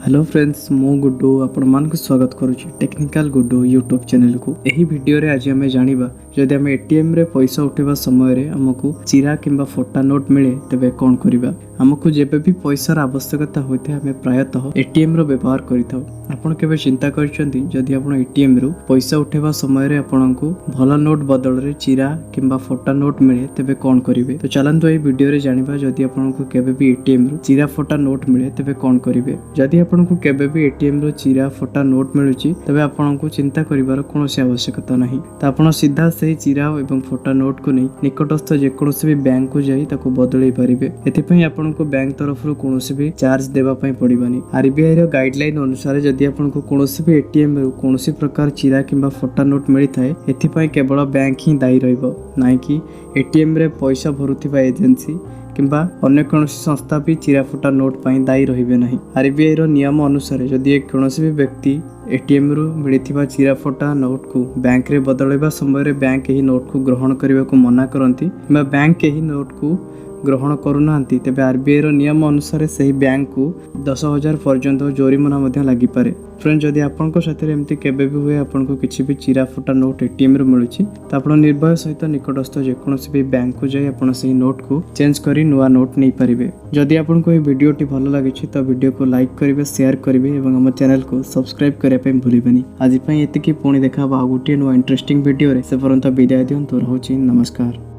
Hello friends मो गुड्डू आपण मान को स्वागत करुच्ची टेक्निकल गुड्डू यूट्यूब चैनल को। यही वीडियो रे आज आम जानिबा जदि आम एटीएम रे पैसा उठेबा समय रे हमकु चिरा किंबा फोटा नोट मिले तेबे कोन करिबा। हमकु जेबे भी पैसार आवश्यकता होइते हमें प्रायतः एटीएम रो व्यवहार करिथाउ। आपण केबे चिंता करछंती जदि आपण एटीएम रो पैसा उठेबा समय रे आपनकु भला नोट बदल रे चिरा किंबा फोटा नोट मिले तेबे कोन करिवे। तो चलंतु एही वीडियो रे जानिबा जदि आपनकु केबे भी एटीएम रो चिरा फोटा नोट मिले तेबे कोन करिवे। जदि आपनकु केबे भी एटीएम रो चिरा फोटा नोट मिलुची तबे आपनकु चिंता करिवार कोनोसी आवश्यकता नाही। त आपण सीधा से चिरा एवं फोटा नोट को नहीं निकटस्थ जेकोसी भी बैंक को जाई ताको बदलै परिबे। एथिपई आपनको बैंक तरफ रो कोनोसी भी चार्ज देबा पई पड़िबानी। आरबीआई रो गाइडलाइन अनुसार जदि आपनको कोनोसी भी एटीएम रो कोनोसी प्रकार चिरा किंबा फोटा नोट मिली थाए एथिपई केवल बैंक ही दायी रहइबो, नाही कि एटीएम रे पैसा भरुथिबा एजेंसी किंबा अन्य कौनसी संस्था भी चिरा फोटा नोट पाई दायी रहिबे नहीं। आरबीआई रो नियम अनुसार जदि कौनसी भी व्यक्ति एटीएम रू मिलिथिबा चिरा फोटा नोट को बैंक रे बदलैबा समय रे बैंक एही नोट को ग्रहण करबा को मना करंती किंबा बैंक एही नोट को ग्रहण करूनांती तेबे आरबीआई रो नियम अनुसार सही बैंक को 10,000 पर्यंत जोरिमाना मध्य लागि पारे। फ्रेंड जदि आपनको साथे एमती केबे भी हुए आपनको किछि भी चिरा फोटा नोट एटीएम रो मिलुची त आपण निर्भय सहित निकटस्थ जेकोसी भी बैंक को जाई आपण सही नोट को चेंज करी नुवा नोट नै परिबे। जदि आपनको ए वीडियोटी भलो लागिछि त वीडियो को लाइक करिवे, शेयर करिवे एवं हम चैनल को सब्सक्राइब करिया पे भूलिबेनी। आज पई एतिकी पुणी देखा बा गुटिए नुवा इंटरेस्टिंग वीडियो रे से परंत विदाय दियंतु। रहउची नमस्कार।